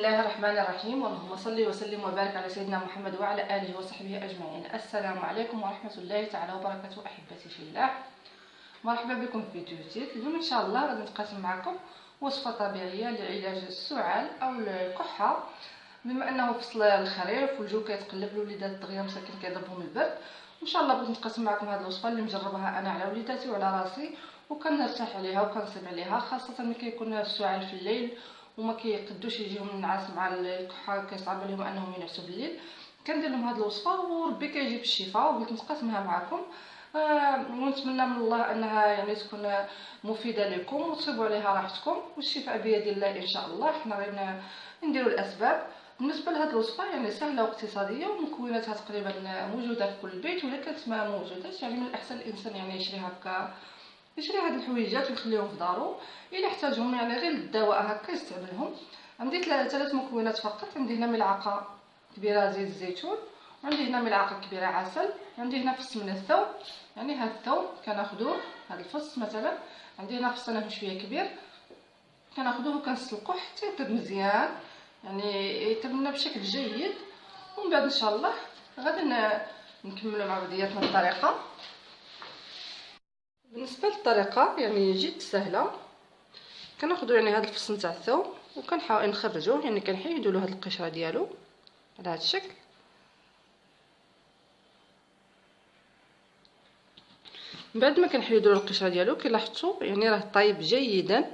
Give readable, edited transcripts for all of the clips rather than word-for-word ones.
الله الرحمن الرحيم. اللهم صل وسلم وبارك على سيدنا محمد وعلى اله وصحبه اجمعين. السلام عليكم ورحمه الله تعالى وبركاته. احبتي في الله، مرحبا بكم في فيديو جديد. اليوم ان شاء الله غادي نتقاسم معكم وصفه طبيعيه لعلاج السعال او الكحه، بما انه فصل الخريف والجو كيتقلب، الوليدات دغيا مساكن كيضربهم البرد. ان شاء الله بغيت نتقاسم معكم هذه الوصفه اللي مجربها انا على وليداتي وعلى راسي، وكنرتاح عليها وكنصيب عليها، خاصه ملي كيكون السعال في الليل وما كيقدوش يجيهم النعاس مع الكحه، كيصعب عليهم انهم ينعسوا بالليل. كندير لهم هذه الوصفه وربي كيجيب الشفاء، وبغيت نتقاسمها معكم. ونتمنى من الله انها يعني تكون مفيده لكم وتصيبوا عليها راحتكم، والشفاء بيد الله ان شاء الله. حنا غير نديروا الاسباب. بالنسبه لهذه الوصفه يعني سهله واقتصاديه، ومكوناتها تقريبا موجوده في كل بيت، ولا كانت ما موجوداش يعني من الاحسن الانسان يعني يشري هكا، يشري هاد الحويجات ويخليهم في دارو، الا احتاجهم يعني غير للدواء هكا يستعملهم. عندي ثلاث مكونات فقط. عندي هنا ملعقه كبيره زيت الزيتون، وعندي هنا ملعقه كبيره عسل، عندي هنا فص من الثوم، يعني هاد الثوم كناخذوه، هاد الفص مثلا عندي هنا فص انا شويه كبير، كناخذوه وكنسلقوه حتى يطيب مزيان، يعني يطيب لنا بشكل جيد. ومن بعد ان شاء الله غادي نكملوا مع بعضياتنا الطريقه. بالنسبه للطريقه يعني جد سهله. كناخذوا يعني هذا الفص نتاع الثوم وكنحاول نخرجوه، يعني كنحيدوا له هذه القشره ديالو على هذا الشكل. من بعد ما كنحيدوا له القشره ديالو كلاحظتوا يعني راه طايب جيدا،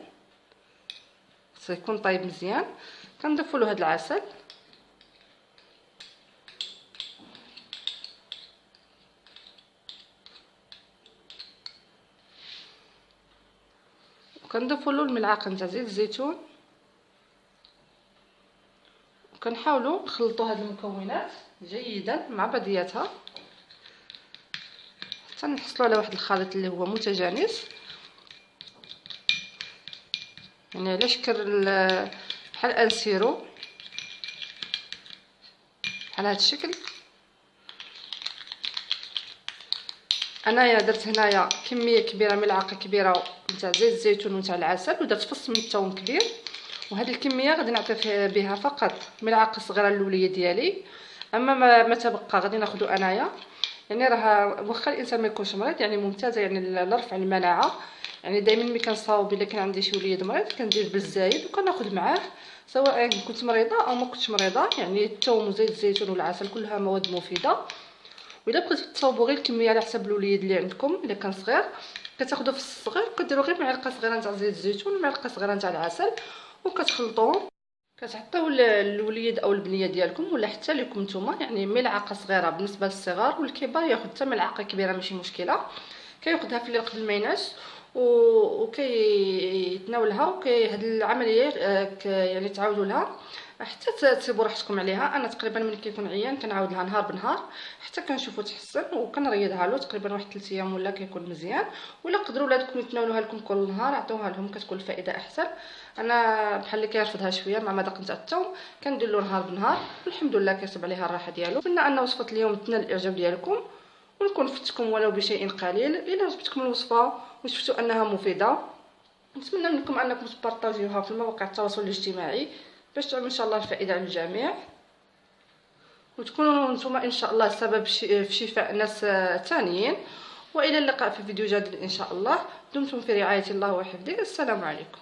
خصو يكون طايب مزيان. كنضيفوا له هذا العسل، وكنضيفوا له الملعقه نتاع زيت الزيتون، وكنحاولوا نخلطوا هذه المكونات جيدا مع بعضياتها حتى نحصلوا على واحد الخليط اللي هو متجانس، يعني على شكل بحال انسيرو على هذا الشكل. انايا درت هنايا كميه كبيره، ملعقه كبيره نتاع زيت الزيتون ونتاع العسل، ودرت فص من الثوم كبير. وهذه الكميه غادي نعطي بها فقط ملعقه صغيره للوليه ديالي. اما ما تبقى غادي ناخذو انايا، يعني راه واخا الانسان ما يكونش مريض يعني ممتازه يعني لرفع المناعه. يعني دائما ملي كنصاوب الا كان عندي شي وليد مريض كندير بالزايد وكناخذ معاه، سواء كنت مريضه او ما كنتش مريضه. يعني الثوم وزيت الزيتون والعسل كلها مواد مفيده. واذا بغيتو تصاوبوا غير الكميه على حسب الوليد اللي عندكم، الا كان صغير كتاخذوا في الصغير كديروا غير معلقه صغيره نتاع زيت الزيتون ومعلقه صغيره نتاع العسل وكتخلطوهم، كتعطيو الوليد او البنيه ديالكم ولا حتى لكم نتوما يعني ملعقه صغيره بالنسبه للصغار، والكبار ياخذ حتى ملعقه كبيره ماشي مشكله. كياخذها في الليل قبل ما ينعس وكيتناولها، هذه العمليه يعني تعاودوا لها حتى تسيبوا راحتكم عليها. انا تقريبا ملي كيكون عيان كنعاود لها نهار بنهار حتى كنشوفوا تحسن، وكنريضها له تقريبا واحد 3 ايام ولا كيكون مزيان. ولا قدروا ولادكم يتناولوها لكم كل نهار عطوها لهم كتكون الفائده احسن. انا بحال اللي كيرفضها شويه مع مذاق نتاع الثوم كندير له نهار بنهار والحمد لله كيصيب عليها الراحه ديالو. نتمنى ان وصفه اليوم تنال الاعجاب ديالكم، ونكون فتكم ولو بشيء قليل. الى عجبتكم الوصفه وشفتوا انها مفيده نتمنى منكم انكم تبارطاجيوها في مواقع التواصل الاجتماعي باش تعم ان شاء الله الفائده على الجميع، وتكونوا نتوما ان شاء الله سبب في شفاء ناس ثانيين. والى اللقاء في فيديو جديد ان شاء الله. دمتم في رعايه الله وحفظه. السلام عليكم.